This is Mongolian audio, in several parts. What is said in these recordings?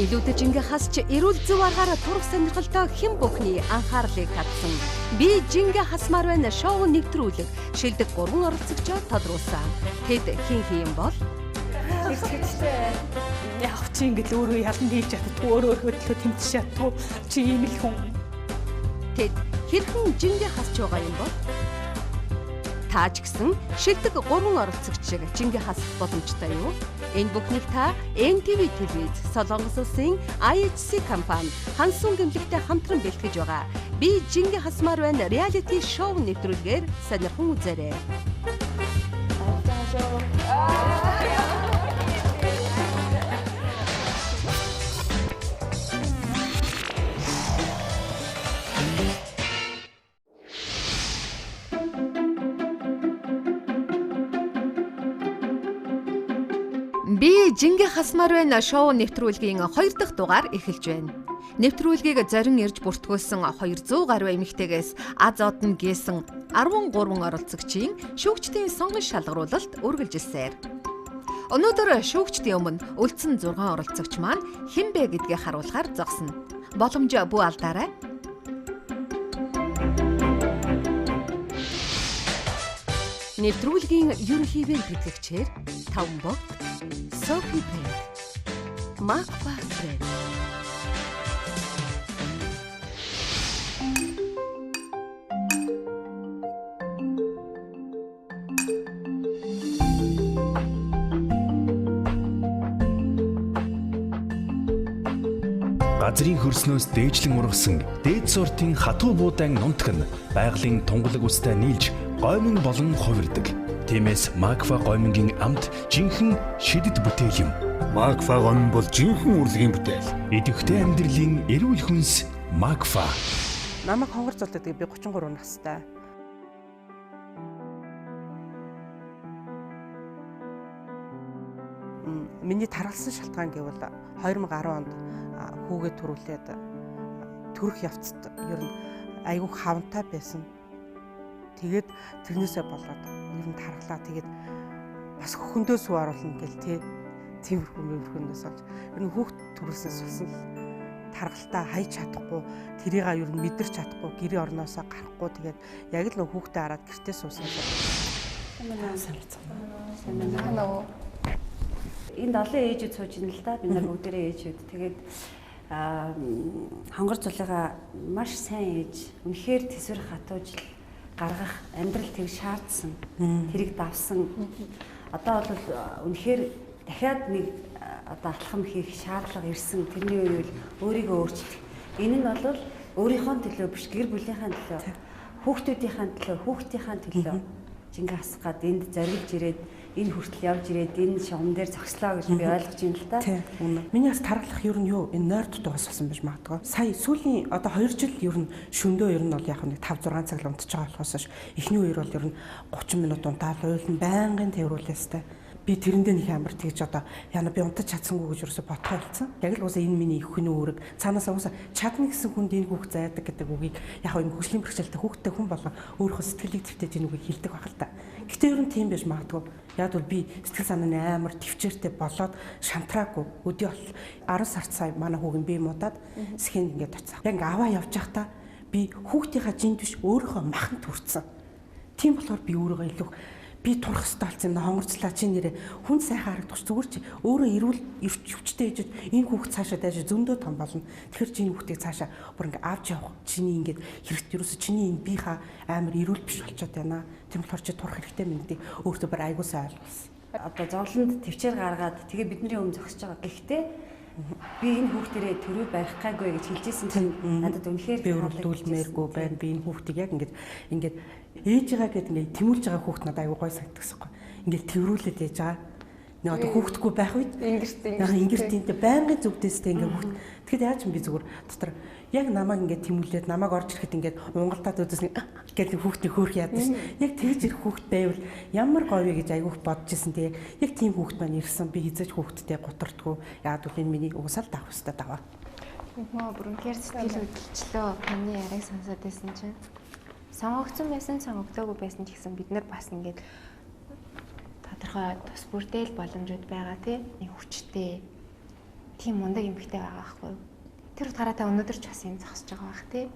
Илүүдэж ингээ хасч эрүүл зөв аргаараа турах сонирхолтой хэн бүхний анхаарлыг татсан. Би жингээ хасмаар байна шоу нэвтрүүлэг шилдэг 3 оролцогчоо тодруулсан. Тэд хин бол Тэгчтэй. Яг чи ингээд өөрөө ялан хийж чаддгүй өөрөө хөдлөө тэмцэж чаддгүй чи ийм л хүн. Тэд хэрхэн жингээ хасч байгаа юм бол тааж гисэн шилдэг 3 оролцогч шиг жингээ хасах боломжтой юу? Энэ бүхнийг та NTV телевиз, Солонгос улсын IHC компани Хансун гэмлэгтэй хамтран бэлтгэж байгаа. Би жингээ хасмаар байна реалити шоу нэвтрүүлгээр сонирхон үзээрэй. Би жингээ хасмаар байна шоу нэвтрүүлгийн 2 дахь дугаар эхэлж байна. Нэвтрүүлгийг зарим ирж бүртгүүлсэн 200 гаруй эмэгтэйгээс аз од нь гээсэн 13 оролцогчийн шүүгчдийн сонгон шалгаруулалт үргэлжилсээр. Өнөөдөр шүүгчдийн өмнө үлдсэн 6 оролцогч маань хэн бэ гэдгийг харуулахаар зогсно. Боломж бүү алдаарай. Нэвтрүүлгийн ерөнхий бэлтгэгчээр Таван богд, Софи Пэт, Макфа Фред. Газрын хөрснөөс дээжлэн ургасан дээд сортын хатуу буудаан нунтаг нь байгалийн тунгалаг устай нийлж гоймин болон хувирдаг. Тиймээс Макфа гоймингийн амт жинхэнэ шидэд бүтээл юм. Макфа гоймин бол жинхэнэ урлагийн бүтээл. Идэвхтэй амьдралын эрүүл хүнс Макфа. Намайг хонгор золдог би 33 настай. Миний таргалсан шалтгаан гэвэл 2010 онд хүүгээ төрүүлээд төрөх явцад ер нь айгүй хавантай байсан. Тэгээд тэрнээсээ болоод ер нь тархлаа. Тэгээд бас хөхөндөө сүү оруулна гэл тиймэрхүүнээс болж ер нь хүүхд төрүүлснээс болсон тархалтаа хайж чадахгүй, тэрийг ер нь мэдэрч чадахгүй, гэрээ орноосоо гарахгүй тэгээд яг л нөх хүүхдээ хараад гэртээ суусан. Энд олон ээжүүд сууж ин л да. Бид нар бүгдээрээ ээжүүд. Тэгээд хонгор цулыгаа маш сайн ээж, үнэхээр тэсвэр хатуужл гаргах амьдрал тэг шаардсан. Тэрийг давсан. Одоо бол үнэхээр дахиад нэг одоо алхам хийх шаардлага ирсэн. Тэрний үеийг өөрийгөө өөрчлөх. Энэ нь бол өөрийнхөө төлөө биш, гэр бүлийнхээ төлөө, хүүхдийнхээ төлөө жингээ хасах гад энд зориулж ирээд энэ хүртэл явж ирээд энэ шугам дээр зогслоо гэж би ойлгож байна л да. Миний бас тархлах ер нь юу энэ нойр дутуугаас болсон байж магадгүй. Сая сүүлийн одоо 2 жил ер нь шөндөө ер нь бол яг нэг 5-6 цаг л унтж байгаа болохоос эхний үеэр бол ер нь 30 минут унтаал уйлн байнгын тэрүүлээстэй. Би тэрэндээ нэг амар тэгж одоо яна би унтаж чадсангүй гэж ерөөсө бодхоо болсон. Яг л уусаа энэ миний их хүний үүрэг. Цаанаасаа уусаа чадна гэсэн хүнд энэ хүүхд зайдаг гэдэг үгийг яг энэ хөгжлийн бэрхшээлтэй хүүхдтэй хүн болон өөрийнхөө сэтгэлийг твтэж энэ үгийг хэлдэг байх л та. Гэтэ ер нь тийм байж магадгүй. Яг бол би сэтгэл санааны амар төвчээртэй болоод шантраагүй. Өдөө бол 10 сард сая манай хүүгийн бие муудаад схэнд ингээд оцсон. Яг аваа явж байхдаа би хүүхдийнхаа жинд биш өөрийнхөө маханд хүрсэн. Тийм болохоор би өөрийгөө илүү би турах хэрэгтэй болсон юм. Хонгорцлаа чи нэрээ хүн сайхан харагдах зүгээр чи өөрөө эрүүл өвчтэй ээжэд энэ хүүхд цаашаа дайж зөндөө том болно. Тэгэхээр чи энэ хүүхдийг цаашаа бүр ингээ авч явах. Чиний ингээд хэрэгтэй ерөөсө чиний энэ биеха амар эрүүл биш болчиход байна. Тийм болохоор чи турах хэрэгтэй мэдээ өөртөө бүр айгуу сайн ойлгуулсан. Одоо зовлонд төвчээр гаргаад тэгээ бидний өмнө зогсож байгаа. Гэхдээ би энэ хүүхдэрээ төрөө барих гайгүй гэж хэлжсэн чинь надад үнэхээр би өрөвдүүлмээргүй байна. Би энэ хүүхдийг яг ингээд ээжигаа гэдэг ингээд тэмүүлж байгаа хүүхд надад аюу гой санагдчихсан юм. Ингээд тэрүүлээд ээж байгаа. Нэг одоо хүүхдгүй байх үед ингэртийнтэй байнгын зүгдээстэй ингээд хүүхд. Тэгэхэд яаж юм би зүгээр дотор яг намайг ингээд тэмүүлээд намайг орж ирэхэд ингээд унгалдаад үзсэн гэдэг хүүхдийн хөөх яадаг ш. Яг тэгж ирэх хүүхд байвал ямар гоё вэ гэж аюух бодож исэн тэгээ. Яг тийм хүүхд маань ирсэн. Би хизээж хүүхдтэй гутардгүй. Яад үл энэ миний угсаал давах хөстэй даваа. Мөө бүрэнхээр сэтгэл хөдлөлчлөө. Миний яриг сонсоод байсан чинь сонгогдсон байсан, сонгогдоогүй байсан ч гэсэн бид нар бас ингээд тодорхой тус бүрдээл боломжууд байгаа тийм. Нэг хүчтэй тийм мундаг эмэгтэй байгаа байхгүй юу? Тэр утгаараа та өнөөдөр ч бас юм зогсож байгаа бах тий.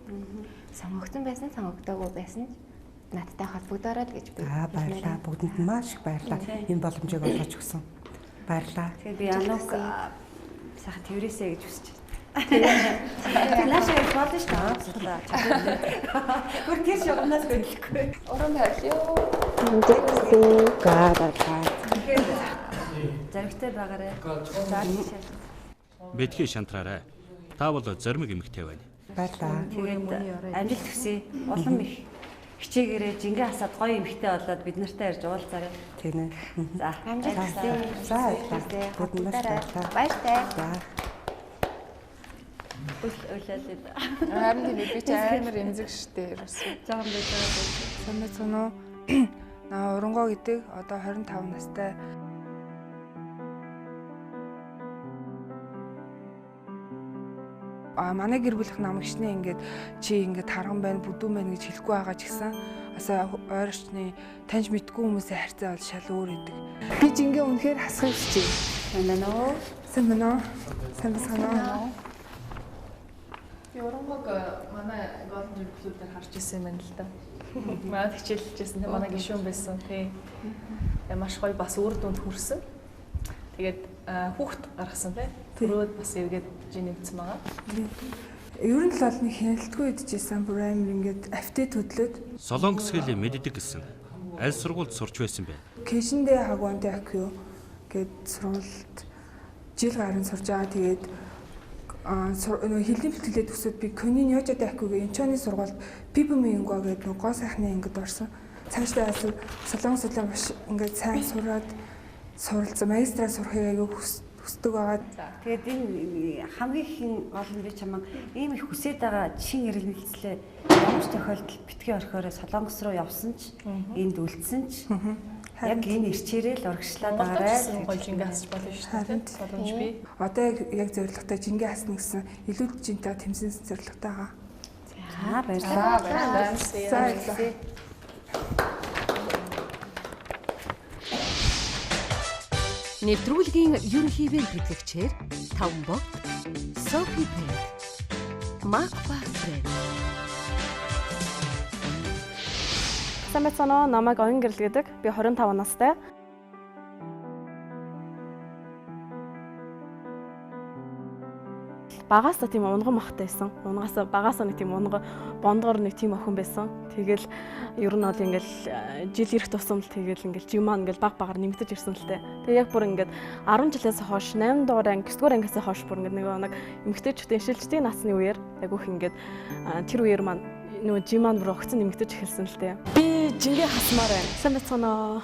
Сонгогдсон байсан, сонгогдоогүй байсан надтай холбогдорой л гэж би. Баярлалаа. Бүгдэнд нь маш их баярлалаа. Энэ боломжийг олгож өгсөн. Баярлалаа. Тэгэхээр би Анук сайхан тэрвэрээсэй гэж хүсэж байна. Наашаа болно шүү дээ. Гүр тэр шогноос хөдлөхгүй. Уран хайрлаа. Заригтай байгаарай. Бэтгий шантраарай. Та бол зоримог эмэгтэй байна. Баярлалаа. Тэгээд амжилт хүсье. Улам их хичээгээрээ жингээ хасаад гоё эмэгтэй болоод бид нартай ярьж уулзаарай. Тийм ээ. За. Амжилт хүсье. За баярлалаа. Бүгд маш баярлалаа. Баяртай. За. Үйлэлээд. Харин тийм би ч амар эмзэг штэ ерөөсөө. Жаахан байж байгаа. Санаа наа урангоо гэдэг одоо 25 настай. Манай гэр бүлийнх намайг гişнээ ингээд чи ингээд тарган байна, бүдүүн байна гэж хэлэхгүй байгаа ч гэсэн асаа ойр орчны таньж мэдгүй хүмүүсээ харьцаа бол шал өөр идэг. Би жингээ үнэхээр хасах хүсэж байна. Сайн байна уу? Сайн байна. Би урангог манай голден жимклүүдээр харж ирсэн юм байна л да. Манайд хичээлжсэн те манай гишүүн байсан тий. Маш гоё бас үр дүнд хүрсэн. Тэгээд хүүхд гаргасан те. Төрөөд бас эргээд жинэмцсэн байгаа. Ер нь л бол нэг хяналтгүй идчихсэн бүр амар ингээд автет хөдлөөд Солонгос хэл мэддэг гэсэн. Аль сургуульд сурч байсан бэ? Кэшэндээ хагвантай акю гээд сургуульд жил гарын сурж байгаа. Тэгээд хэлний бэлтгэлээ төгсөөд би Конин Ёжатай акюгийн Инчоны сургуульд Пипмингоо гэдэг нэг гоо сайхны ангид орсон. Цаашдаа Солонгос хэлээ маш ингээд сайн суралцсан магистраа сурахыг аягүй хүсдэг байгаа. Тэгээд энэ хамгийн их гол нь би чамайг ийм их хүсээд байгаа чин эрэл мэлцлээ ямар ч тохиолдолд битгий орхиороо Солонгос руу явсан ч энд үлдсэн ч яг энэ ирчээрээ л урагшлаад байгаарай. Гоё жингээ хасч болно шүү дээ. Боломж бий. Одоо яг зорилготой жингээ хасна гэсэн илүү жинтэй тэмцэн зорилготой байгаа. За баярлалаа. За. Нэвтрүүлгийн ерөнхий ивент хөтлөгчээр Тавбог, Софи Пэт, Макфа Фрэнд. Сайн байна уу? Намайг Оюн Гэрэл гэдэг. Би 25 настай. Багаасаа тийм унган махтай байсан. Багаасаа нэг тийм унган бондгоор нэг тийм охин байсан. Тэгэл ер нь бол ингээл жил ирэх тусам л тэгэл ингээл жим маань ингээл багаар нэмэгдэж ирсэн л тээ. Тэгээ яг бүр ингээд 10 жилээс хойш 8 дугаар анги 9 дугаар ангиас хойш бүр ингээд нэг эмэгтэйчүүдийн шилжилтийн насны үеэр айгүйх ингээд тэр үеэр маань нөгөө жим маань бүр огцон нэмэгдэж эхэлсэн л тээ. Би жингээ хасмаар байна. Сайн байна уу?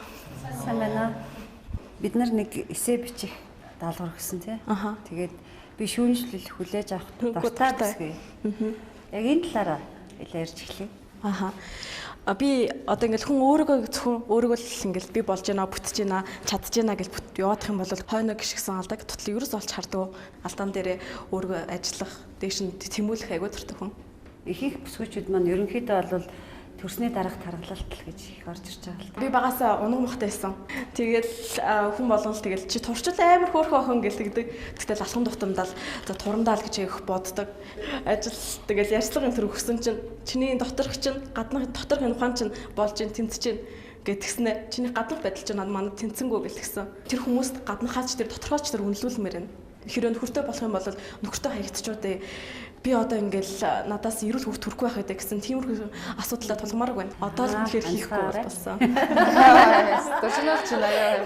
Сайн байна. Бид нар нэг эссе бичих даалгавар өгсөн тий. Тэгээд би шүүнжлэл хүлээж авах дуртай гэсэн. Яг энэ талаараа ярьж эхлэе. Би одоо ингээл хүн өөрийгөө зөвхөн өөрийгөө л ингээл би болж байна, бүтэж байна, чадж байна гэж яваадах юм бол хойно гიშгсэн алдаг. Тутлыг ерөөс олж хардаг. Алдаан дээрээ өөрийгөө ажиллах, дээш нь тэмүүлэх аягүй дуртай хүн. Ихэнх бүсгүйчүүд маань ерөнхийдөө бол төрсний дараах таргалалт л гэж их орж ирж байгаа л та. Би багасаа унаг мохтой байсан. Тэгэл хүн болгон л тэгэл чи турчил амар хөөрхөн охин гэлдэг. Тэгтэл алхан дутамдал за турандаал гэж их боддог. Ажил тэгэл ярьцлагын төр өгсөн чинь чиний доторх чинь гадны доторх энэ ухаан чинь болж ин тэнцэж ин гэтгснэ. Чиний гаднах байдал чинь манай тэнцэнгүү гэлтгсэн. Тэр хүмүүст гаднахаач тэр доторхооч тэр үнэлүүлмээр байна. Хэрэг нөхөртэй болох юм бол нөхөртэй хаягдчихуудээ би одоо ингээл надаас эрүүл хөвгт төрөхгүй байх гэдэг гэсэн тиймэрхүү асуудалтай тулгамаараг байна. Одоо л үнэхээр хийхгүй болсон. Төчнөөч чинь аяа.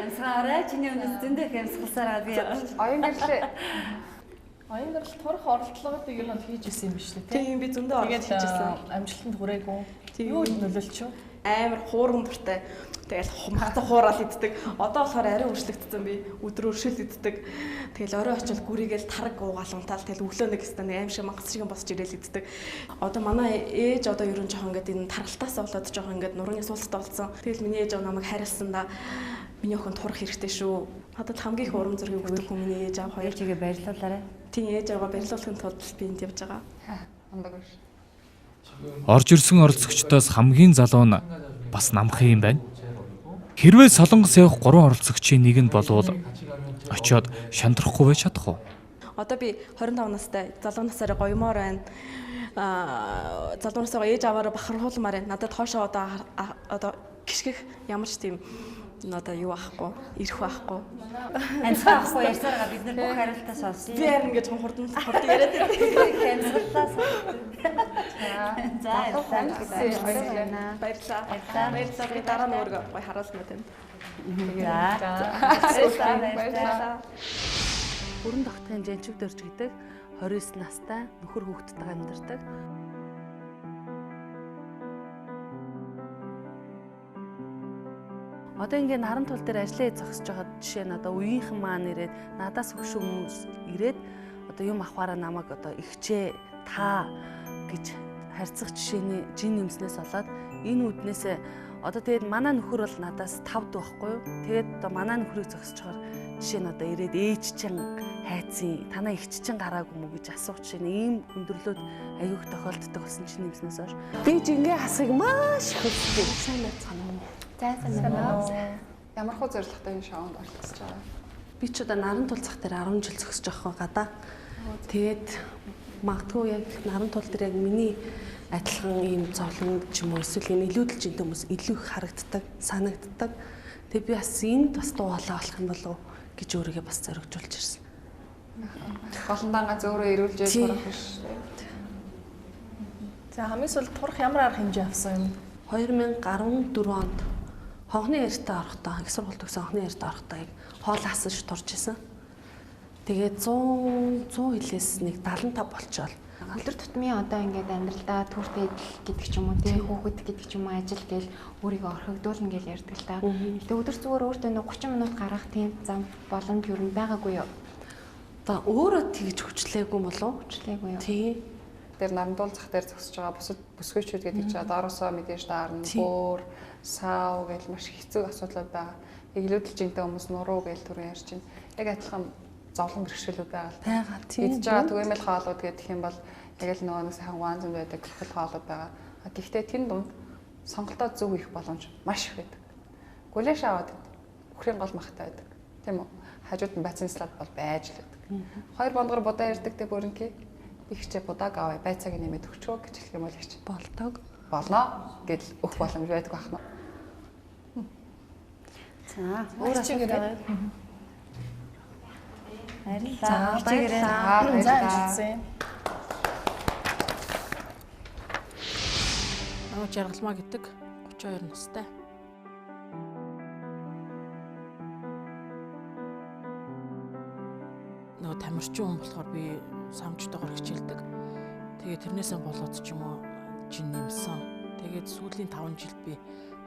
Амсгаарай чиний өнөс зөндөө хэмсгалсараа би Оюн Гэрэл турах оролдлогоодыг ер нь хийж исэн юм биш үү? Тийм би зөндөө оролцож хийжсэн. Амжилтанд хүрээгүй. Юу нөлөөлч юу? Амар хууран дуртай. Тэгэл хумхацаа хуурал иддэг. Одоо болохоор арай өөрчлөгдсөн би. Өдрөөр шил иддэг. Тэгэл орой очил гүрийгээл тараг уугаалгантал тэгэл өглөө нэг станы аим шиг мангас шиг босч ирээл иддэг. Одоо манай ээж одоо ер нь жоохон ингээд энэ таргалтаас болоод жоохон ингээд нурууны суулттай болсон. Тэгэл миний ээж намайг хайрласан да. Миний охин турах хэрэгтэй шүү. Надад хамгийн их урам зориг өгдөг хүн миний ээж аав хоёр. ээжигээ баярлуулаарай. Тийм ээж аваа баярлуулахын тулд би энд явж байгаа. Орж ирсэн оролцогчдоос хамгийн залуу нь бас намхан юм байна. Хэрвээ Солонгос явах 3 оролцогчийн нэг нь болвол очиод шандрахгүй байж чадах уу? Одоо би 25 настай залуу насаараа гоёмоор байна. Залуу насаа ээж аваараа бахархуулмаар байна. Надад хоошоо одоо гიშгэх ямар ч тийм одоо юу ахгүй, ирэх байхгүй. Анцгаа ахгүй ярьсараа бид нар бүх хариултаа сонсъё. Би харин ингэж хурдан яриад байдаг. Анцгаа. За баярлалаа. Би дараа нь өөрөө гоё харуулна тийм. За. Бүрэн тогтхын Женчив Дөрж гэдэг 29 настай нөхөр хүүхэдтэй амьдардаг. Одоо ингээд наран тул дээр ажиллаа зогсож байгаа жишээ нь одоо үеийнхэн маань ирээд надаас хөвш хүмүүс ирээд одоо юм авахаараа намайг одоо ихчээ та гэж харьцах жишээний жин нэмснээс болоод энэ үднээсээ одоо тэгээд манай нөхөр бол надаас 5 дүү байхгүй юу? Тэгээд одоо манай нөхрийг зогсож байгаа жишээ нь одоо ирээд ээж чинь хайцын танаа ихч чинь гараагүй мүү гэж асуух жишээ нь ийм өндөрлөд аюух тохиолддог болсон чинь нэмснээс хойш би жингээ хасыг маш их хүсдэг. Сайн байцгаана уу? Ямар хөө зорилготой энэ шоунд оролцож байгаа? Би ч одоо наран тул зах дээр 10 жил зогсож байгаа гадаа. Тэгээд магадгүй яг наран тул дээр яг миний адилхан ийм зовлон ч юм уу эсвэл энэ илүүдэл жинтэй хүмүүс илүү их харагддаг, санагддаг. Тэгээд би бас энд бас дуугалаа болох юм болов гэж өөрийгөө бас зоригжуулж ирсэн. Болондоо ганц өөрөө ирүүлж сурах биш. За хамгийн сүүлд турах ямар арга хэмжээ авсан юм? 2014 онд хонхны ярьтаа орохдоо их сургууль төгсөн хонхны ярьтаа орохдоо яг хоол асаж турж исэн. Тэгээд 100 хилээс нэг 75 болчоол. Өдөр тутмын одоо ингээд амьдралдаа түүртэй гэдэг ч юм уу тий хүүхэд гэдэг ч юм уу ажил гээл өөрийгөө орхигдуулна гэж ярьдаг л та. Тэгээд өдөр зүгээр өөртөө нэг 30 минут гаргах тийм зам боломж юу байгаагүй юу? Одоо өөрөө тэгж хүчлээгүй болов? Хүчлээгүй юу? Тий. Тэр нарандуул зах дээр зогсож байгаа бусад бүсгүйчүүд гэдэг чинь доороосоо мэдээж даарна, бөөр, сав гэж маш хэцүү асуудлууд байгаа. Илүүдэл жинтэй хүмүүс нуруу гэж түрүү ярьж байна. Яг адилхан зовлон бэрхшээлүүд байгаа л та. Идж байгаа түгээмэл хоолууд гэдэг юм бол яг л нөгөө нэг сайхан ванзан байдаг гэх хоолууд байгаа. Гэхдээ тэн дунд сонголтоо зөв их боломж маш их байдаг. Гулэш аваад өхрийн гол махтай байдаг. Тийм үү? Хажууд нь бацин слад бол байж л байдаг. 2 бондгор будаа ярддаг те бүрэнхий. Ихчээ будааг аваа байцааг нэмээд өгчөө гэж хэлэх юм бол ихч болдог. Болно гэдэл өх боломж байдаг байна. За, өөрөө чигээр. За, баярлалаа. Намайг Жаргалмаа гэдэг 32 настай. Нөгөө тамирчин хүн болохоор би самжтойгоор хичээлдэг. Тэгээд тэрнээсээ болоод ч юм уу жин нэмсэн. Тэгээд сүүлийн 5 жилд би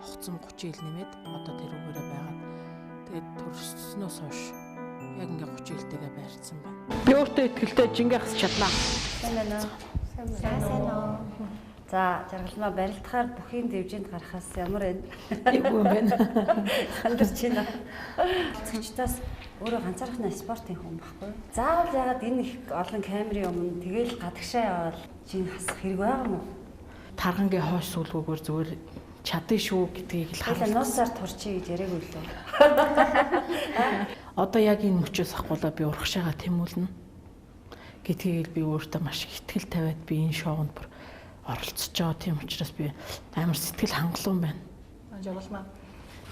огцом 30 ил нэмээд одоо тэр үгээрээ байгаад тэгээд төрснөөс хойш яг ингээ 30 илтэйгээ байрцсан байна. Би өөртөө ихтэй жингээ хасч чаднаа. Сайн байна уу? Сайн уу? За, Жаргалмаа барилдахаар бүхийн дэвжинд гарахаас ямар Юу байна? Сандарч байна. Цогчдоос өөрөө ганцаархнаа спортын хүн байхгүй юу? Заавал ягаад энэ их олон камерын өмнө тэгэл гадагшаа яваад жин хасах хэрэг байгаа юм уу? Таргангийн хойш сүүлгүүгээр зүгээр чадсан шүү гэдгийг л харуулсан. Нуусаар турчий гэж яриаг үлээ. Одоо яг энэ мөчөөс ахгуулаа би урагшаага тэмүүлнэ гэдгийг би өөртөө маш их ихтгэл тавиад би энэ шоунд бүр оролцож байгаа. Тийм учраас би амар сэтгэл хангалуун байна. Жаргалмаа.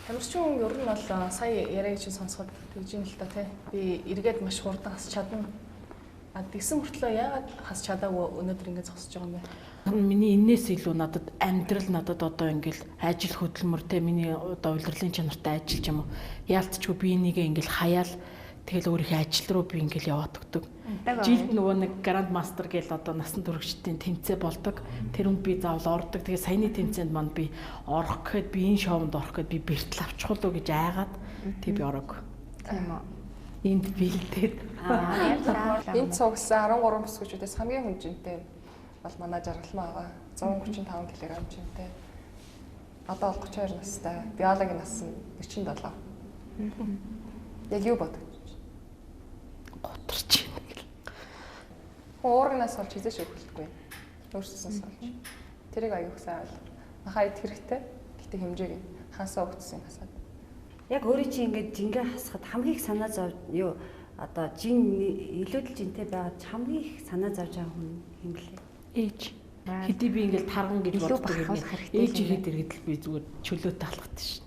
Тамирчин ер нь бол сая яриаг чинь сонсоход тэгж юм л та тий. Би эргээд маш хурдан хасч чадна. Тэгсэн мөртлөө яагаад хасч чадаагүй өнөөдөр ингэж зогсож байгаа юм бэ? Миний энээс илүү надад амьдрал надад одоо ингээл ажил хөдөлмөр те миний одоо удирдлын чанартай ажиллаж юм уу яалтчгүй би энийгээ ингээл хаяал тэгэл өөрийнхөө ажил руу би ингээл яваад өгдөг. Жилд нөгөө нэг гранд мастер гээл одоо насан туршидтын тэмцээн болдог. Тэрэнд би заавал ордог. Тэгээ саяны тэмцээнд манд би орох гэхэд би энэ шоунд орох гэхэд би бэртэл авчихул уу гэж айгаад тэг би ороогүй. Тийм үү. Энд бэлдээд. Энд цугсан 13 бүсгүйчүүдээс хамгийн хүнжинтэй бол манай Жаргалмаа байгаа. 135 кг хэмжээтэй. Одоо бол 32 настай. Биологийн нас нь 47. Яг юу бод? Готарч байна. Уурганаас олж хизээш өгөхгүй. Өөрсдөөс олж. Тэрийг аюух сайн ойл. Махаа ид хэрэгтэй. Гэтэ хэмжээг хаасаа өгсөн хасаад. Яг өөрөө чи ингээд жингээ хасахад хамгийн их санаа зов юу одоо жин илүүдэл жинтэй байгаад хамгийн их санаа зовж байгаа хүн юм блэ? Ээж. Хэдий би ингээд тарган гэж боддог юм. Ээж ихэд иргэдэл би зүгээр чөлөөтэй алхад шин.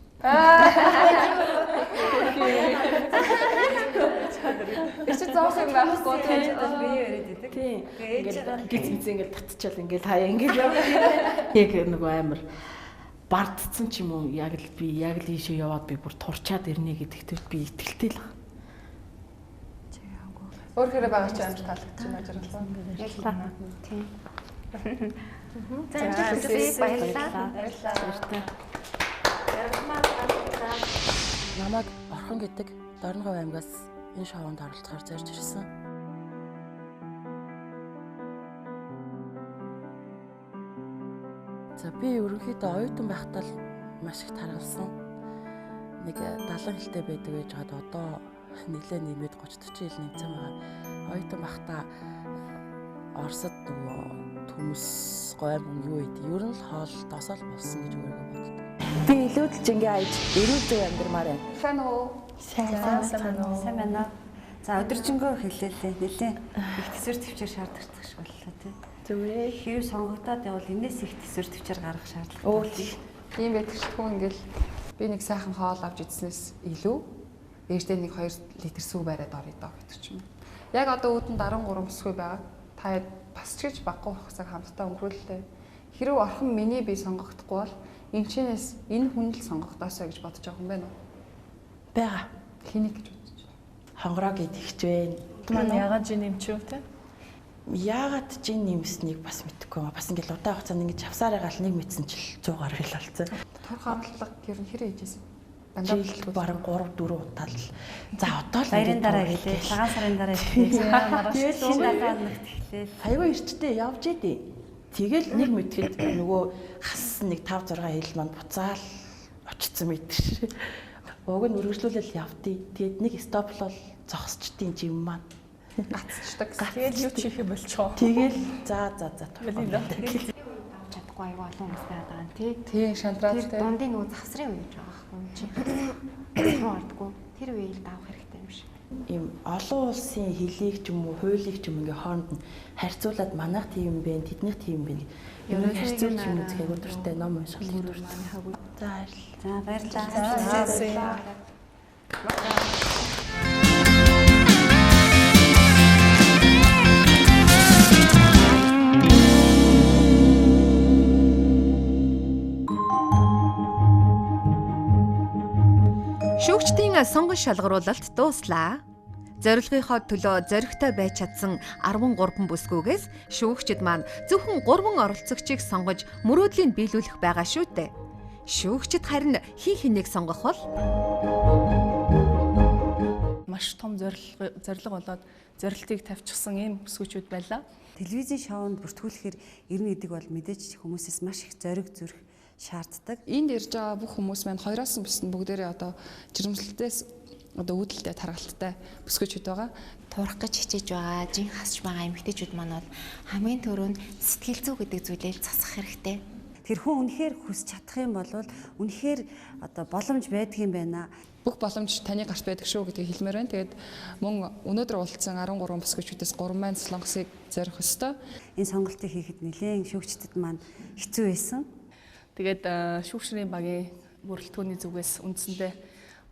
Эч зоох юм байхгүй тэгээд бол би яриад байдаг. Тийм. Ингээд гиз мэз ингээд татчихал ингээд хаяа ингээд яг нөгөө амар бардцсан ч юм уу яг л би яг л ийшээ яваад би бүр турчаад ирнэ гэдэгт би итгэлтэй л байна. Өөр хэрэг байгаа ч амар таалагдчих юм ажирлаа. Яг таа. Тийм. За баярлалаа. Намайг Орхон гэдэг Дорногов аймгаас энэ шоунд оролцохоор зорж ирсэн. За би ерөнхийдөө оюутан байхдаа л маш их таргалсан. Нэг 70 хэлтэй байдаг гэж хаад одоо нэлээ нэмээд 30-40 жил нэмсэн байгаа. Оюутан байхдаа Оросд нөгөө төмс гоймон юу гэдэг ер нь л хоол досол болсон гэж өөрийгөө боддог. Би илүүдл жингээ аяж эрүүл зөв амьдрмаар байна. Сайн уу? Сайн байна. За өдөржингөө хэлээлээ. Нэлээ их төсвөр төвчээр шаардлагатай шиг боллоо тий. Зүгээр. Хэрэг сонгогдоод явал энэс их төсвөр төвчээр гаргах шаардлагатай. Ийм байдаг ч хүн ингээл би нэг сайхан хоол авч идснээс илүү ээжтэй нэг 2 литр сүү бариад орё доо гэдэг ч юм. Яг одоо үүдэн 13 бүсгүй байгаа. Та бас ч гэж баггүй хугацааг хамтдаа өнгөрүүллээ. Хэрэг Орхон миний бие сонгогдохгүй бол эмчнээс энэ хүн л сонгогдоосоо гэж бодож байгаа юм байна уу? Бага. Хэнийг гэж бодож байна? Хонгороо гэдэгч вэ. Манай ягаад жин эмчүү те? Яагаад жин нэмснийг бас мэдэхгүй ба. Бас ингээл удаан хугацаанд ингэж авсараа гал нэг мэдсэн чил 100 гаруй л болсон. Торх орлого ер нь хэрэг хийжсэн? Жилд бараг 3-4 удаа л. За одоо л баярын дараа гэлээ. Цагаан сарын дараа гэлээ. Шинэ дагаад нэгтгэлээ. Аюу ирчтэй явж идэв. Тэгэл нэг мэдхэд нөгөө хассан нэг 5-6 хил манд буцаал очсон мэдэрш. Уг нь үргэлжлүүлэл явдیں۔ Тэгээд нэг стоплол зогсчдیں۔ Жим маань гацчдаг. Тэгэл юу ч хийх болчихоо. Тэгэл за чадахгүй аюу олон хүмүүстэй байгаа юм тий. Тий, шантраад тий. Дундын нөгөө завсрын үе гэж байгаа юм чи. Руу ордгоо. Тэр үеийг давах хэрэгтэй юм шиг. Им олон улсын хөлийг ч юм уу, хуулийг ч юм ингээ хооронд нь харьцуулаад манайх тийм юм бэ, тэднийх тийм юм бэ. Ер нь харьцуулж юм үзэх өдөртөө ном унших дуртай. За баярлалаа. Шүүгчдийн сонгон шалгаруулалт дууслаа. Зорилгынхоо төлөө зоригтой байж чадсан 13 бүсгүйгээс шүүгчид маань зөвхөн 3 оролцогчийг сонгож мөрөөдлийг биелүүлэх байгаа шүү дээ. Шүүгчид харин хин хэнийг сонгох бол маш том зорилго болоод зорилтыг тавьчихсан ийм бүсгүйчүүд байлаа. Телевизийн шоунд бүртгүүлэхээр ирнэ гэдэг бол мэдээж хүмүүсээс маш их зориг зүрх шаарддаг. Энд ирж байгаа бүх хүмүүс маань хоёроос нь бусна бүгдээрээ одоо жирэмслэлтээс одоо үүдэлтэй таргалттай бүсгүйчүүд байгаа. Турах гэж хичээж байгаа, жин хасч байгаа эмэгтэйчүүд маань бол хамгийн түрүүнд сэтгэл зүй гэдэг зүйлээр засах хэрэгтэй. Тэр хүн үнэхээр хүсч чадах юм бол үнэхээр одоо боломж байдаг юм байна. Бүх боломж таны гарт байдаг шүү гэдгийг хэлмээр байна. Тэгээд мөн өнөөдөр уулзсан 13 бүсгүйчүүдээс 3 маань солонгосыг зорих өстой. Энэ сонголтыг хийхэд нэлээд шүүгчдэд маань хэцүү байсан. Тэгээд шүүгчрийн багийн бүрэлдэхүүний зүгээс үндсэндээ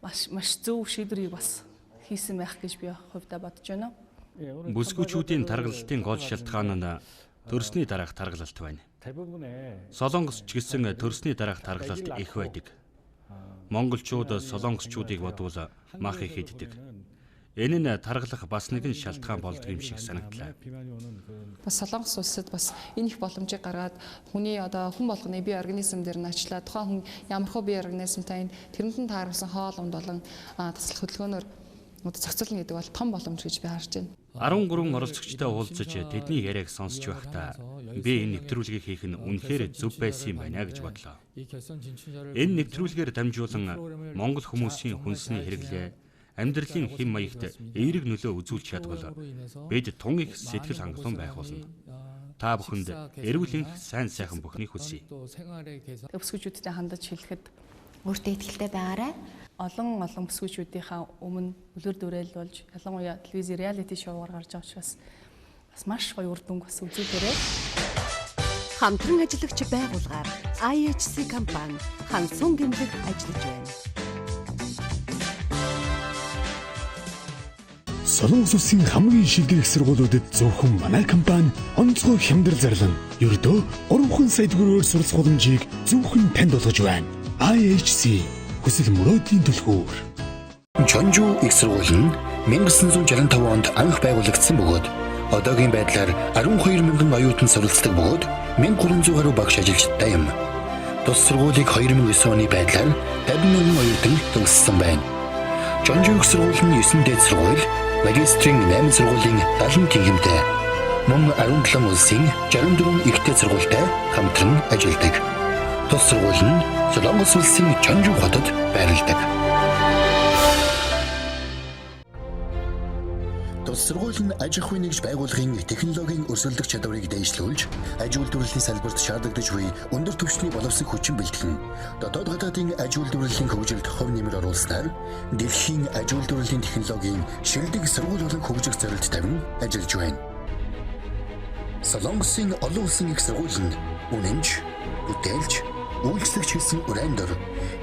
маш зөв шийдвэрийг бас хийсэн байх гэж би хувьдаа бодож байна. Бүсгүйчүүдийн таргалалтын гол шалтгаан нь төрсний дараах таргалалт байна. Солонгос ч гэсэн төрсний дараах таргалалт их байдаг. Монголчууд солонгосчуудыг бодвол мах их иддэг. Энэ нь таргалах бас нэгэн шалтгаан болдог юм шиг санагдлаа. Бас солонгос улсад бас энэ их боломжийг гаргаад хүний одоо хүн болгоны бие организм дээр нь ачлаа тухайн хүн ямархуу бие организмтай тэрэнд нь тааруулсан хоол унд болон таслах хөдөлгөөнөөр зохицуулна гэдэг бол том боломж гэж би харж байна. 13 оролцогчтой уулзаж тэдний яриаг сонсч байхдаа би энэ нэвтрүүлгийг хийх нь үнэхээр зөв байсан юм байна гэж бодлоо. Энэ нэвтрүүлгээр дамжуулан Монгол хүмүүсийн хүнсний хэрэглээ амьдралын хэм маягт эерэг нөлөө үзүүлж чадвал бид тун их сэтгэл хангалуун байх болно. Та бүхэнд эрүүл энх сайн сайхан бүхнийг хүсье. Өсгөжүүдтэй хандаж хэлэхэд өөртөө итгэлтэй байгаарай. Олон бүсгүйчүүдийнхаа өмнө үлгэр дуурайл болж ялангуяа телевизийн реалити шоугаар гарч байгаа учраас бас маш гоё үр дүнг бас үзүүлээрэй. Хамтран ажиллагч байгууллагаар IHC компани хансун гэмлэг ажиллаж байна. Солонгос улсын хамгийн шилдэг их сургуулиудад зөвхөн манай компани онцгой хямдрал зарлан ердөө 3 сая төгрөгөөр суралцах боломжийг зөвхөн танд олгож байна. IHC хүсэл мөрөөдлийн түлхүүр. Чонжу их сургууль нь 1965 онд анх байгуулагдсан бөгөөд одоогийн байдлаар 12,000 оюутан суралцдаг бөгөөд 1300 гаруй багш ажилчтай юм. Тус сургуулийг 2009 оны байдлаар 50,000 оюутан төгссөн байна. Чонжу их сургууль нь 9 дээд сургууль, магистрийн 8 сургуулийн 70 тэнхимтэй. Мөн 17 улсын 64 ихтэй сургуультай хамтран ажилладаг. Тус сургууль нь Солонгос улсын Чонжу хотод байрладаг. Тус сургууль нь аж ахуйн нэгж байгууллагын технологийн өрсөлдөх чадварыг дэвшлүүлж, аж үйлдвэрлэлийн салбарт шаардлагатай буй өндөр түвшний боловсон хүчин бэлтгэн, дотоод гадаадын аж үйлдвэрлэлийн хөгжилд хувь нэмэр оруулснаар дэлхийн аж үйлдвэрлэлийн технологийн шилдэг сургууль болон хөгжих зорилт тавин ажиллаж байна. Солонгосын олон улсын их сургууль нь үнэнч, бүтээлч, үйлчлэгч хэлсэн урандор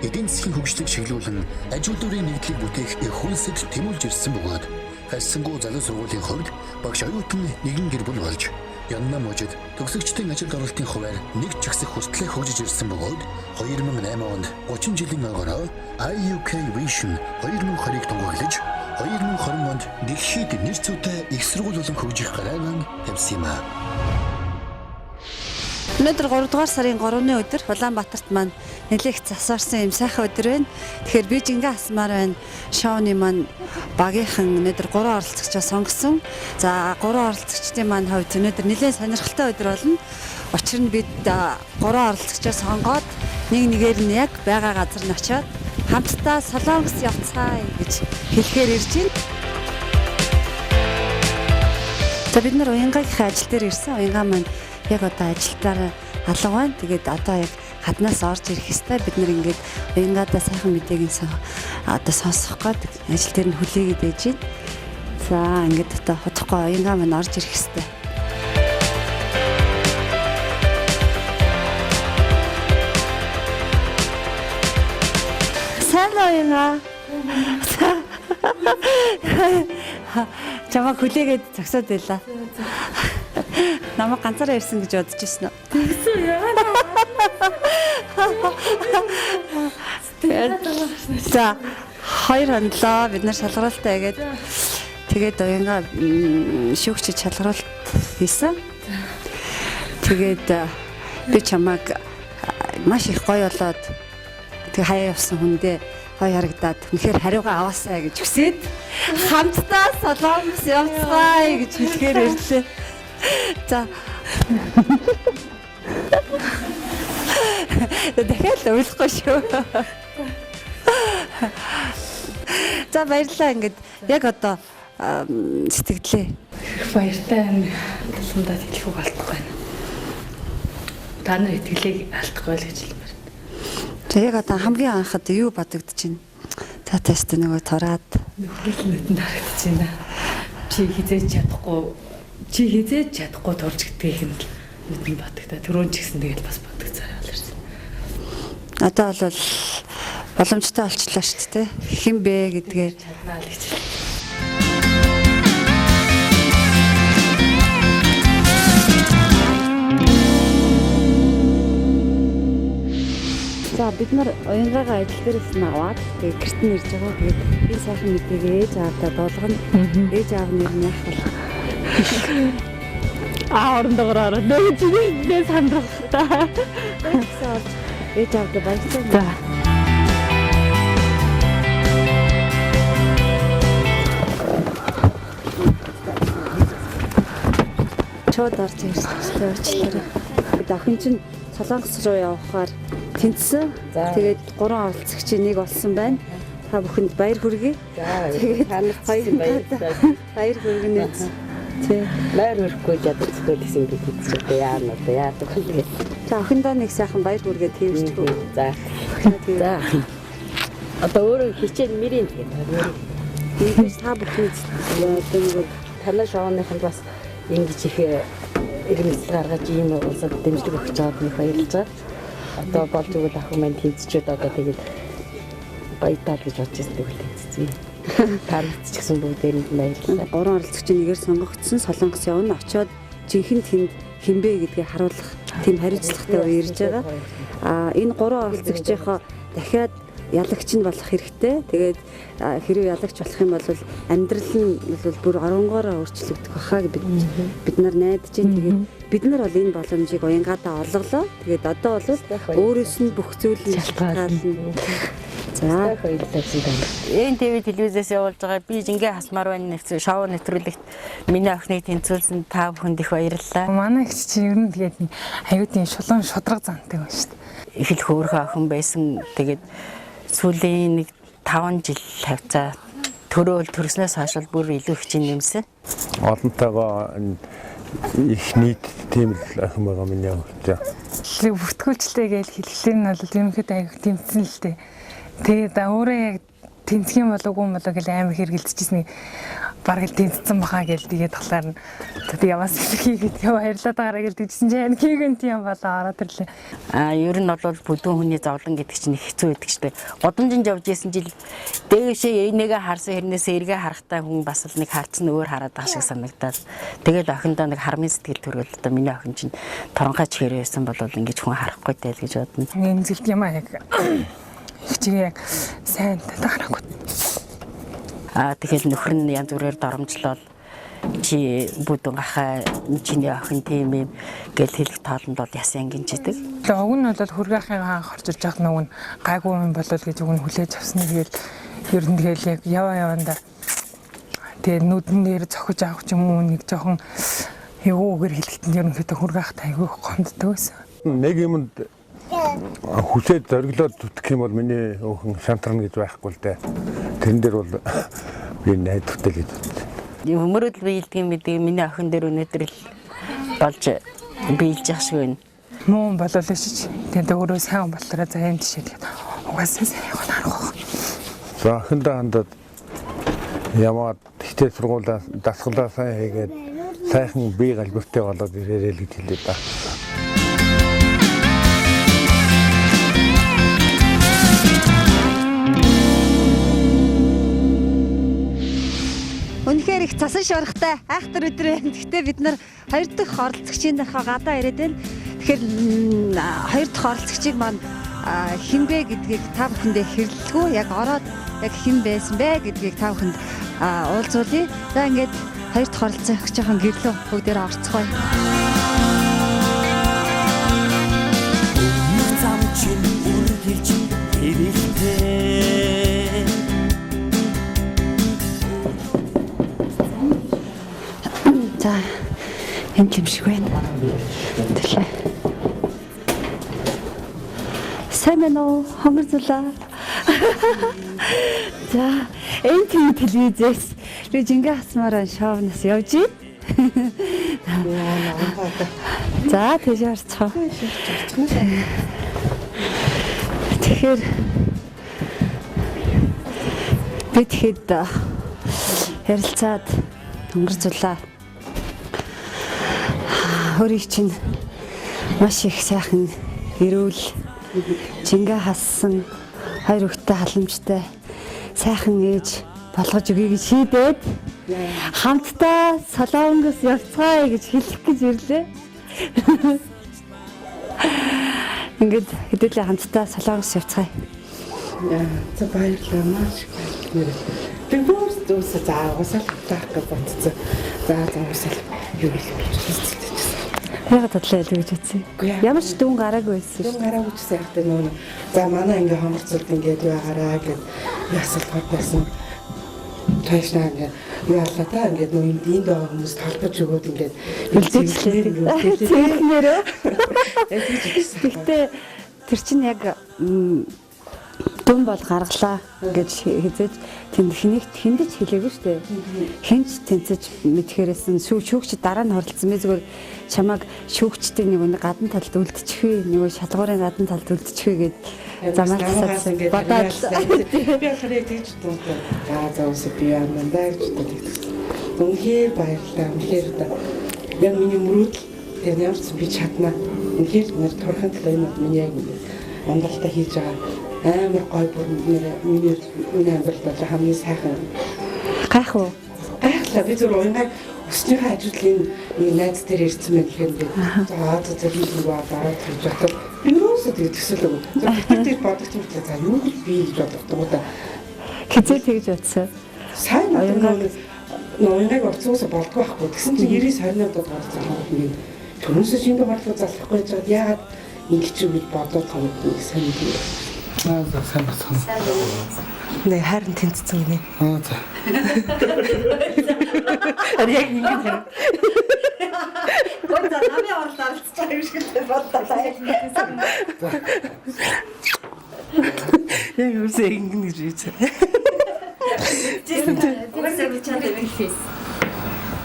эдийн засгийн хөгжлийг чиглүүлэн аж үйлдвэрийн нэгдлийг бүтээх их хөлсөд тэмүүлж ирсэн бөгөөд хайсангуу залуу сургуулийн хувьд багш оюутан нэгэн гэр бүл болж янна мужид төгсөгчдийн ажилд оролтын хуваар нэг чагсах хүртлээр хөгжиж ирсэн бөгөөд 2008 онд 30 жилийн огороо IUK Vision 2020-ыг тунгаглаж 2020 онд дэлхийд нэр зүйтэй их сургууль болон хөгжих гараагаан тавьсан юм а. Өнөөдөр 3 дугаар сарын 3-ны өдөр Улаанбаатарт маань нэлээд засварсан юм сайхан өдөр байна. Тэгэхээр би жингээ асмаар байна. Шоуны маань багийнхан өнөөдөр 3 оролцогчоо сонгосон. За 3 оролцогчдын маань хувьд өнөөдөр нэлээд сонирхолтой өдөр болно. Учир нь бид 3 оролцогчоо сонгоод нэг нэгээр нь яг байгаа газар нь очиод хамтдаа Солонгос явцгаая гэж хэлэхээр ирж байна. За бид нар уянгагийн ажил дээр ирсэн. Уянгаа маань яг одоо ажилтнаараа алга байна. Тэгээд одоо яг гаднаас орж ирэх хэвээр бид нар ингээд уянгаадаа сайхан мэдээг одоо сонсох гээд ажил дээр нь хүлээгээд байж байна. За ингээд одоо хотхгүй уянгаа маань орж ирэх хэвээр. Сайн уянгаа. Чамаа хүлээгээд зогсоод байлаа. Намайг ганцаараа ирсэн гэж бодож ирсэн үү? Тэгсэн яа. За 2 хондлоо бид нар шалгаруултаа тэгээд уянгаа шүүгчид шалгаруулт хийсэн. Тэгээд би чамайг маш их гоё болоод тэг хаяа явсан хүндээ гоё харагдаад үнэхээр хариугаа аваасаа гэж хүсээд хамтдаа Солонгос явцгаая гэж хэлэхээр ирлээ. За. Дахиад ойлгохгүй шүү. За баярлалаа ингээд яг одоо сэтгэлээ. Баяртай тулгандаа хэлэх үг алдахгүй байна. Та нар итгэлийг алдахгүй л гэж хэлмээр. За яг одоо хамгийн анхад юу бодогдож байна? За тест нөгөө тураад нөхрөл нүдэнд харагдаж байна. Чи хизээж чадахгүй турж гэдгийг нь нүдэнд бодогдоо. Түрүүн ч гэсэн тэгэл бас бодогцоо явуулсан. Одоо бол боломжтой болчлаа шүү дээ. Хэн бэ гэдгээр чаднаа л гэж. За бид нар уянгаагаа ажил дээрээс нь аваад тэгээд гэрт нь ирж байгаа. Тэгээд энэ сайхан мэдээг ээж аавдаа дуулгана. Ээж аав нэр нь яах вэ? Орондогоор нэг зүйлээс хандрах та. Ээж аавдаа баярлалаа. Чод орж ирсэн уучлаарай. Охин чинь Солонгос руу явахаар тэнцсэн. Тэгээд 3 оролцогчийн нэг болсон байна. Та бүхэнд баяр хүргэе. Тэгээд танилцсан баярлалаа. Баяр хүргэнэ. Баяр хүрхгүй яддаг гэсэн үг хэлсэн. Яа надаа яадаг вэ? За охиндоо нэг сайхан баяр хүргээ тэрчгүй. За. За. Одоо өөрөө хичээл мөрийн тэгээд. Ингэж та бүхэн одоо танай шоуныханд бас ингэж их ирмэлцэл гаргаж ийм улсад дэмжлэг өгч байгаад нэг баярлж байгаа. Одоо болж өгөл ах маань тэнцчихэд одоо тэгээд баятал гэж бодож ирсэн үгүй тэнцсэн. Таарч гэсэн бүгдээр нь баярлалаа. Гурван оролцогчийн нэгээр сонгогдсон Солонгос явна очоод жинхэнэ тэнд хинбэ гэдгийг харуулах тийм хариуцлагатай үе ирж байгаа. Энэ гурван оролцогчийнхоо дахиад ялагч нь болох хэрэгтэй. Тэгээд хэрвээ ялагч болох юм бол амьдрал нь бол бүр оронгоороо өөрчлөгдөх байхаа бид нар найдаж байна. Тэгээд бид нар бол энэ боломжийг уянгаадаа олголоо. Тэгээд одоо бол өөрөөс нь бүх зүйлийг шалтгаална. За энэ ТV телевизээс явуулж байгаа би жингээ хасмаар байна шоу нэвтрүүлэгт миний охиныг тэнцүүлсэн та бүхэнд их баярлалаа. Манай их чи ер нь тэгээд аюутын шулуун шудраг зантай байна шүү дээ. Их л хөөрхөн охин байсан. Тэгээд сүүлийн нэг 5 жил хавцаа төрснөөс хойш бүр илүү хичээн нэмсэн. Олонтойгоо их нийт тийм л охин байгаа миний охин. Бүтгүүлжлээ гэж хэлэхлээр нь бол ерөнхийдөө аюу тэмцэн л дээ. Тэгээд өөрөө яг тэнцэх юм болов уу гэж амар хэргэлдэжсэн. Бараг л тэнцсэн бахаа гэж тэгээд талаар нь яваас хийгээд баярлаад байгаараа гэж тэгсэн чинь хийгэнт юм болоо ороод ирлээ. Ер нь бол бүдүүн хүний зовлон гэдэг чинь хэцүү байдаг шүү дээ. Годомжинд явж исэн жил дээшээ энийгээ харсан хэрнээсээ эргээ харахтаа хүн бас л нэг харцсан өөр хараад байгаа шиг санагдаад. Тэгээд охиндоо нэг хармын сэтгэл төрөл одоо миний охин чинь торонхойч хэрээсэн бол ингэж хүн харахгүй тай л гэж бодно. Энэ зэлт юм аа яг чигээ яг сайн таарахгүй. Тэгэхээр нөхөр нь янз бүрээр доромжлол чи бүдүүн гахаа чиний охин тийм юм гэж хэлэх тоолонд бол ясан гинжидэг. Тэгээ уг нь бол хөргийнхаа хорчилж явах нүг нь гайгүй юм болол гэж уг нь хүлээж авсан. Тэгээд ер нь тэгэл яг яваанда тэгээд нүднээр цохиж авах юм уу нэг жоохон эвүүгээр хэлэхэд ерөнхийдөө хөргөх тайгүй гомддог байсан. Нэг юмд хүсээд зориглоод зүтгэх юм бол миний өхөн шантарна гэж байхгүй л дээ. Тэрэн дээр бол би найдвартай гэж боддог. Өмөрөд биелдэг мэдээ миний охин дээр өнөөдөр л болж биелж явах шиг байна. Муу болол шиж. Тэгээд өөрөө сайн болохоор за энэ жишээ тэгээд угаасаа сайн явах аргагүй. За охиндоо хандаад ямаад хичээл сургуулаа дасгалаа сайн хийгээд сайхан бие галбиртай болоод ирээрэй л гэж хэлээ да. Үнэхээр их цасан шуурхтай айхтар өдөр байна. Гэхдээ бид нар 2 дахь оролцогчийнхаа гадаа ирээд байна. Тэгэхээр 2 дахь оролцогчийг маань хин бэ гэдгийг та бүхэндээ хэрлэлгүй яг ороод яг хин байсан бэ гэдгийг та бүхэнд уулзуулъя. За ингээд 2 дахь оролцогчийн гэрлөө бүгдээрээ орцгоё. Зам чин үргэлж ирэлтэй. За энэ юм шиг байна. Тэглээ. Сайн байна уу? Хонгорзуулаа. За энэ тийм телевизээс би жингээ хасмаараа шоунаас явж байна. За тийш орцгоо. Тэгэхээр би тэгэхэд ярилцаад хонгорзуулаа. Хөрийг чинь маш их сайхан эрүүл жингээ хассан 2 хүүхэдтэй халамжтай сайхан ээж болгож өгье гэж шийдээд хамтдаа Солонгос явцгаая гэж хэлэх гэж ирлээ. Ингээд хэдүүлээ хамтдаа Солонгос явцгаая. За баярлалаа маш их баярлалаа. Тэр бүгд үсээ заагасаа таах гэж бодсон. За заагасаа юу хэлэх вэ? Яагаад татлаа гэж үзье. Ямар ч дүн гараагүй байсан. Дүн гараагүй ч сайхтай нөө. За манай ингээ хонгорцолд ингээд байгаараа гэд ясалт байсан. Тайшнаа ингээ яалаа та ингээд нөө энд байгаа хүмүүс талбаж өгөөд ингээд үлдээчлээ. Тэгнэрөө. Тэгтээ тэр чинь яг дүн бол гаргалаа гэж хизэж тэнд хэндэж хэлээгүй шүү дээ. Хинч тэнцэж мэдхээрээс нь шүүгч дараа нь хоролцсон би зүгээр чамайг шүүгчтэй нэг гадна талд үлдчихвээ нэг шалгуурын гадна талд үлдчихвээ гэд замаалцсан бодоод би хараа тэгж дуутай. Заавс би амандаа гэж боддог. Үнхээр баярлалаа. Үнхээр яг миний мөрөөдөл тэр ямарч би чадна. Үнхээр нэр турхан талаа юм миний яг амдалтаа хийж байгаа. Амар гой бүр миний амбалт бол хамгийн сайхан. Гайх уу? Гайхлаа би зөв уянгаа өснийхөө ажлын нэг найз дээр ирсэн байх юм би. За зөвхөн дараа тэгж бодох. Би юусоо тэгж төсөөлөв. Тэр дээр бодож үзлээ. За юу би гэж боддог да. Хизээ тэгж утсан. Сайн уянгааг орцоос болдгоо байхгүй. Тэгсэн чинь 90-20 удаа гарсан юм. Төрөөсөө шинэ бодлого залахгүй гэж яагаад ингэж юу гэж бодоод байгаа юм сайн юм. Сайн бацхан. Нэ харин тэнцсэн гинэ. За. Яг ингэж байна. Ой за намын орлоо алцж байгаа юм шиг бодлоо. Яг үсээ ингэж хийж.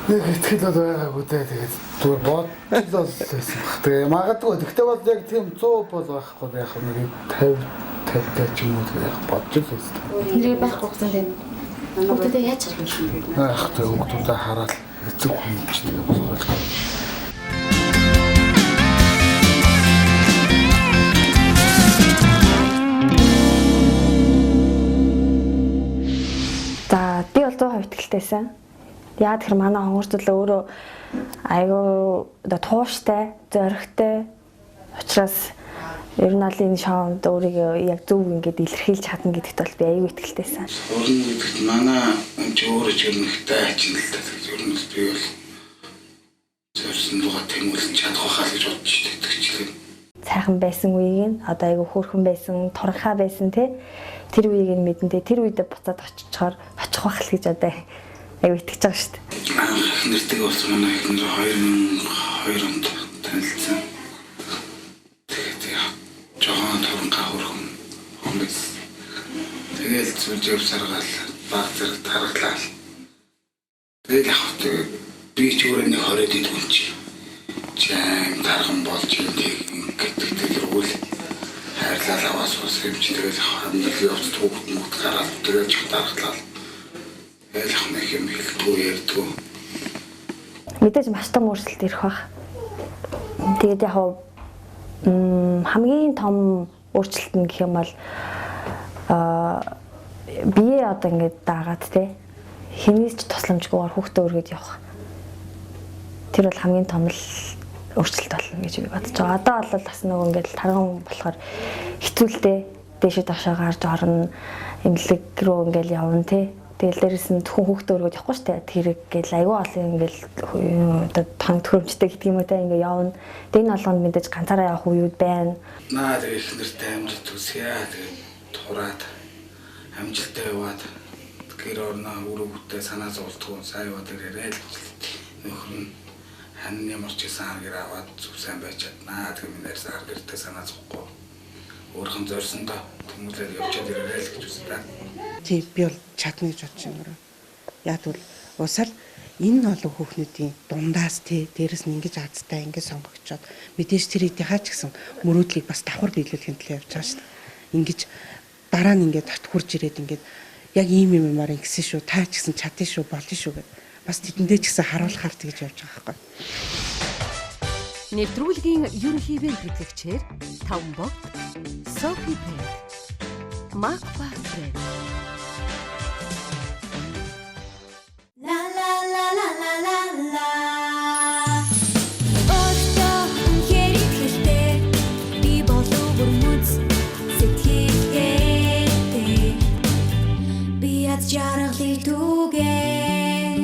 Нэг итгэл бол байгаагүй дээ. Тэгээд зүгээр бодчихлоо байсан баг. Тэгээ магадгүй. Тэгтээ бол яг тийм 100 бол байхгүй байх нэг 50 ч юм уу яг бодчих байсан. Нэрээ байхгүй гэсэн тийм. Хүүхдээ яаж чадчих юм бэ? Ах тэг хүүхдүүдээ хараад эцэг хүн ч тэгээ болох. За би бол 100% итгэлтэйсэн. Яа тэгэхээр манай хонгорцол өөрөө айгүй оо тууштай, зоригтой учраас ер нь аль энэ шоунд өөрийгөө яг зөв ингээд илэрхийлж чадна гэдэгт бол би айгүй итгэлтэйсэн. Өөрөөр хэлбэл манай энэ өөрөө ч өрнөхтэй ачаалттай гэж ер нь би бол зорьсон дугаа тэмүүлж чадах байхаа гэж бодож итгэжлээ. Сайхан байсан үеийг нь одоо айгүй хөөрхөн байсан, туранхаа байсан тий. Тэр үеийг нь мэдэн тий. Тэр үедээ буцаад очих байх л гэж одоо айгүй итгэж байгаа шүү дээ. Нэртэйг болсон манай эхнэр 2002 онд танилцсан. Тэгээд жоохон туранхаа хөрхөн хүн байсан. Тэгээд зүжиг саргаал баг зэрэг тараглаа. Тэгээд яг би ч өөрөө нэг 20-д идвэн чи. Чам тархан болж гэдэг тэргүүл хайрлал аваас ус юм чи тэгээд хамнал явц түүхт мут гараад тэгээд ч тараглаа. Тэгээд яг нэг юм хэлдэггүй ярьдгүй. Мэдээж маш том өөрчлөлт ирэх баг. Тэгээд яг хамгийн том өөрчлөлт нь гэх юм бол бие одоо ингээд даагаад те хинээс ч тусламжгүйгээр хүүхдээ өргөд явах. Тэр бол хамгийн том л өөрчлөлт болно гэж би бодож байгаа. Одоо бол бас нөгөө ингээд тарган болохоор хэцүүлтэй дээшээ доошоо гарч орно, эмнэлэг рүү ингээд явна тий. Тэгэл дээрэс нь зөвхөн хүүхдээ өргөд явахгүй шүү дээ. Тэр ингээд айгүй олон ингээд одоо танк төхөөрөмжтэй гэдэг юм уу те ингээд явна. Тэг энэ болгонд мэдээж ганцаараа явах үеуд байна. Наа тэг их нэртэй амжилт үсгийа тэгээд тураад амжилттай яваад гэр орноо өрөвтэй санаа зовлтгүй сайн яваад ирээрэй л нөхөр нь хан ямар ч гэсэн гэр аваад зүв сайн байж чаднаа. Тэг минийс ар гэртээ санаа зовхгүй өөрхөн зорьсондоо тэмүүлээд явчаад ирээрэй л гэж үзсэн. Тийм би бол чадна гэж бодож байна. Яг бол усаар энэ олон хүүхнүүдийн дундаас тий дээрэс нь ингэж азтай ингэж сонгогчоод мэдээж тэр хэдийнхаа ч гэсэн мөрөөдлийг бас давхар биелүүлэхин төлөө явж байгаа шүү дээ. Ингэж дараа нь ингээд хот хурж ирээд ингээд яг ийм юмар ингэсэн шүү та ч гэсэн чадсан шүү болно шүү гэд бас тэдэндээ ч гэсэн харуулахаар тэгж явж байгаа байхгүй. Нэвтрүүлгийн ерөнхий ивент хөтлөгчээр Тавбог, Софи Пэт, Макфа Фред. Жаргалыг түгэн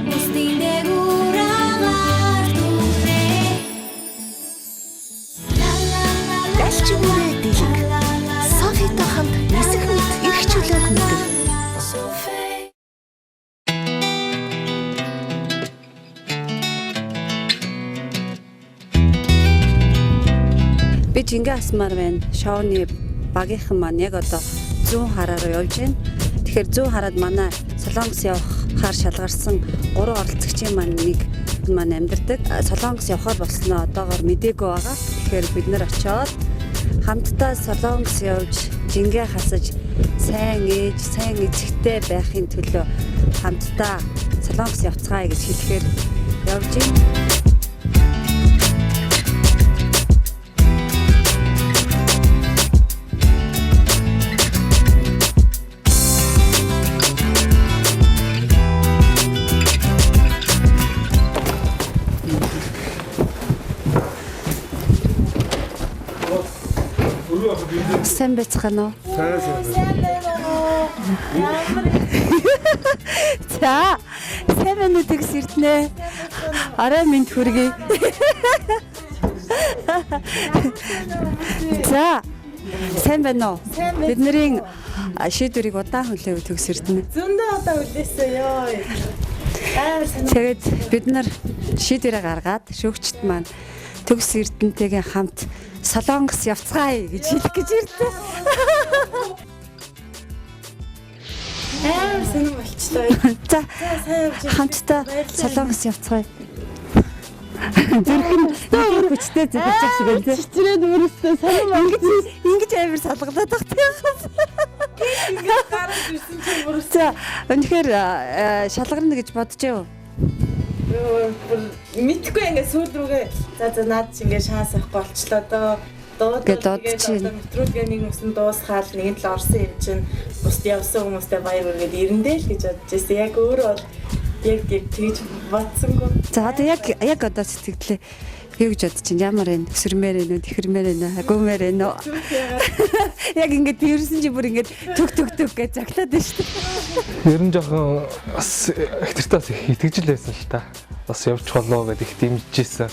бусдын дэгүүрээр түгэн Далч бүрээ дэлг Софитой хамт нисэх мэт эрхчлөөг мэдэр Би жингээ асмаар байна. Шоуны багийнхан маань яг одоо зүүн хараа руу явж байна. Тэгэхээр зүүн хараад манай Солонгос явахаар шалгарсан 3 оролцогчийн маань нэг маань амьдардаг. Солонгос явахаар болсноо одоогоор мэдээгүй байгаа. Тэгэхээр бид нар очиод хамтдаа Солонгос явж жингээ хасаж сайн ээж, сайн эзэгтэй байхын төлөө хамтдаа Солонгос явцгаая гэж хэлэхээр явж байна. Сайн байцгаана уу? За, сайн байна уу тэгс ирднэ. Арай минь хүргэе. За, сайн байна уу? Бидний шийдвэрийг удаан хүлээв төгс ирднэ. Зөндөө удаа хүлээсэн ёо. Тэгээд бид нар шийдвэрээ гаргаад шүүгчд маань төгс эрдэнтэйгээ хамт Солонгос явцгаая гэж хэлэх гэж ирлээ. Сонирм болчлоо. За хамтдаа Солонгос явцгаая. Зүрхэн хүчтэй зүгэж шиг байлээ. Чичрээд өөрөөсөө сонирм ингэж амар салгалаад багтаахаас. Ингээд гараад ирсэн чинь өөрөөсөө. За өнөхөр шалгарна гэж бодож юу? Мэдгүй ингээд сүүл рүүгээ за наад чи ингээд шанс авахгүй болчлоо доо. Метрологийн нэг юмсан дуусгаал нэг л орсон юм чинь бусд явсан хүмүүстэй баяр үргээд ирэндээ л гэж бодож байсан. Яг өөрөө бол яг тэгж бодсонгүй. За одоо яг одоо сэтгэлээ юу гэж бодож чинь ямар вэ? Өсөрмээр ээ нөө, тэхэрмээр ээ нөө, гүмээр ээ нөө. Яг ингээд тэрсэн чи бүр ингээд төг гэж заглаад байна шүү дээ. Ер нь жоохон бас ихтертаас итгэжл байсан л та. Бас явж болоо гэдэг их дэмжижсэн.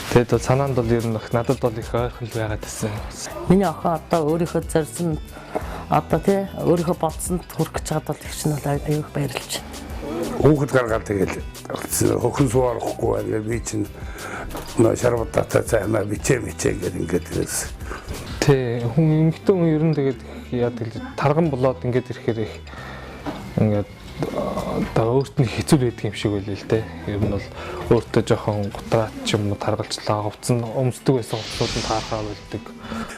Тэгэд бол санаанд бол ер нь надад бол их ойрхон байгаад байсан. Миний охин одоо өөрийнхөө зорьсон одоо тий өөрийнхөө бодсонд хүрэх гэж чадвал их чинь бол аюух баярлж байна. Хүүхэд гаргаад тэгэл хөхөн суурахгүй байгаад би чинь шарватаа цаамаа бичээ гэдэг ингээд тэрс. Тий хүн эмэгтэй хүн ер нь тэгээд яадаг л тарган болоод ингээд ирэхээр их ингээд одоо өөрт нь хэцүү байдаг юм шиг байлээ л дээ. Ер нь бол өөртөө жоохон гутраад ч юм уу таргалжлаа хувцсан өмсдөг байсан хувцсууд нь таархаа болдог.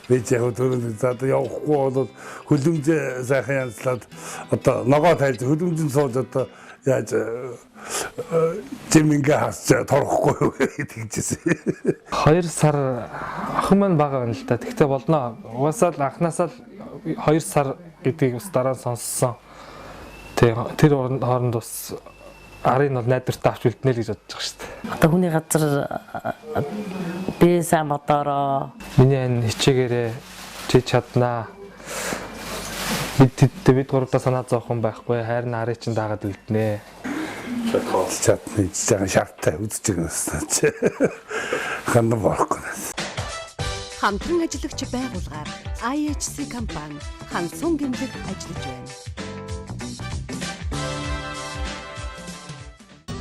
Би ч яг түрүүнд зад явахгүй бол хөлөмжөө сайхан янзлаад одоо ногоо тайлж хөлөмжөнд сууж одоо яаж жимингээ хасч торхгүй гэдэгчсэн. 2 сар охин маань бага байна л да. Тэгтээ болно. Угаасаа л анханасаа л 2 сар гэдгийг бас дараа нь сонссон. Тэр хооронд бас арын бол найдвартай авч үлднэ л гэж бодож байгаа шүү дээ. Одоо хүний газар би сайн бодороо. Миний ань хичээгээрээ чи чаднаа. Бид гуравдаа санаа зовхон байхгүй. Хайрын арын чинь дагаад үлднэ. Чадна гэж шарттай үзэж байгаа ч. Хандан болохгүй. Хамтран ажиллагч байгууллагаар IHC компани хансун гэмлэг ажиллаж байна.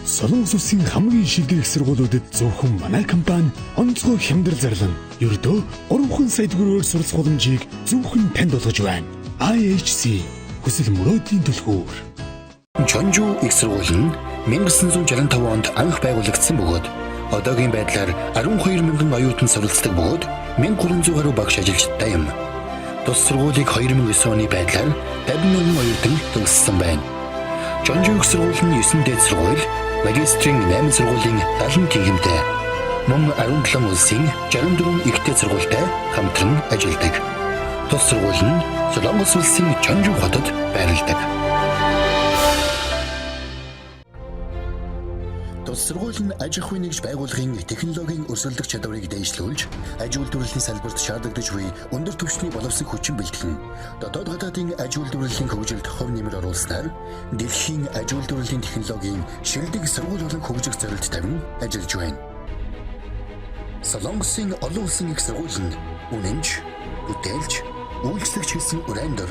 Солонгос улсын хамгийн шилдэг их сургуулиудад зөвхөн манай компани онцгой хямдрал зарлан ердөө 3 сая төгрөгөөр суралцах боломжийг зөвхөн танд олгож байна. IHC хүсэл мөрөөдлийн түлхүүр. Чонжу их сургууль нь 1965 онд анх байгуулагдсан бөгөөд одоогийн байдлаар 12,000 оюутан суралцдаг бөгөөд 1300 гаруй багш ажилчтай юм. Тус сургуулийг 2009 оны байдлаар 50,000 оюутан төгссөн байна. Чонжу их сургууль нь 9 дээд сургууль, магистрийн 8 сургуулийн 70 төгсөлтэй. Мөн 17 улсын 64 ихтэй сургуультай хамтран ажилладаг. Тус сургууль нь Солонгос улсын Чонжу хотод байрладаг. Тус сургууль нь аж ахуйн нэгж байгууллагын технологийн өрсөлдөх чадварыг дэвшлүүлж, аж үйлдвэрлэлийн салбарт шаардлагатай буй өндөр түвшний боловсон хүчин бэлтгэн, дотоод гадаадын аж үйлдвэрлэлийн хөгжилд хувь нэмэр оруулснаар дэлхийн аж үйлдвэрлэлийн технологийн шилдэг сургууль болон хөгжих зорилт тавин ажиллаж байна. Солонгосын олон улсын их сургууль нь үнэнч, бүтээлч, үйлчлэгч хэлсэн урандор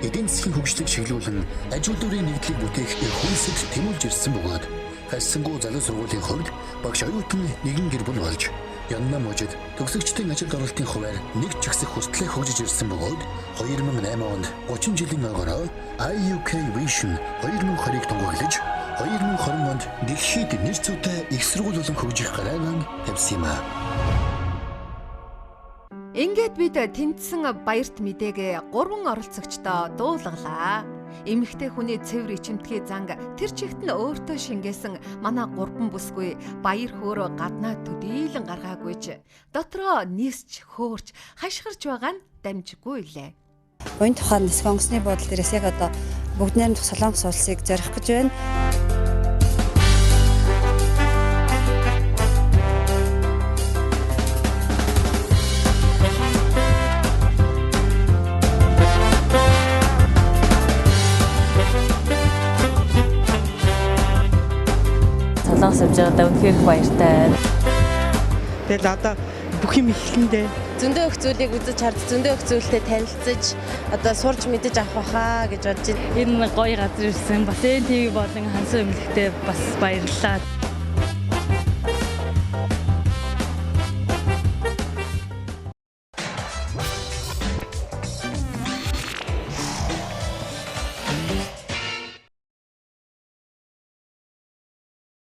эдийн засгийн хөгжлийг чиглүүлэн аж үйлдвэрийн нэгдлийг бүтээх хүнсэд тэмүүлж ирсэн бөгөөд хайсангуй залуу сургуулийн хувьд багш оюутан нэгэн гэр бүл болж Янна мужид төгсөгчдийн ажилд оролтын хувьар нэг ч ихсэх хүслээ хөгжиж ирсэн бөгөөд 2008 онд 30 жилийн ойгороо IUK Vision 2020-ыг тунгаглаж 2020 онд дэлхийд нэр зүйтэй их сургууль болон хөгжих гарааг тавьсан юм а. Ингээд бид тэнцсэн баярт мэдээгээ 3 оролцогчдоо дуулгалаа. Эмэгтэй хүний цэвэр ичимтгий занг тэр чигт нь өөртөө шингээсэн манай 3 бүсгүй баяр хөөрөө гаднаа төдийлөн гаргаагүйж дотроо нийсч хөөрч хашгирч байгаа нь дамжиггүй лээ. Буян тухайн нисэх онгоцны бодол дээрээс яг одоо бүгд найрамдах Солонгос улсыг зорих гэж байна. Солонгос явж байгаадаа үнэхээр баяртай. Тэгэл одоо бүх юм эхлэндээ Зөндөө их зүйлийг үзэж харж, зөндөө их зүйлтэй танилцаж, одоо сурч мэдэж авах байхаа гэж бодож байна. Энэ гоё газар ирсэн. Бас ТV болон хансан эмнэлэгтээ бас баярлалаа.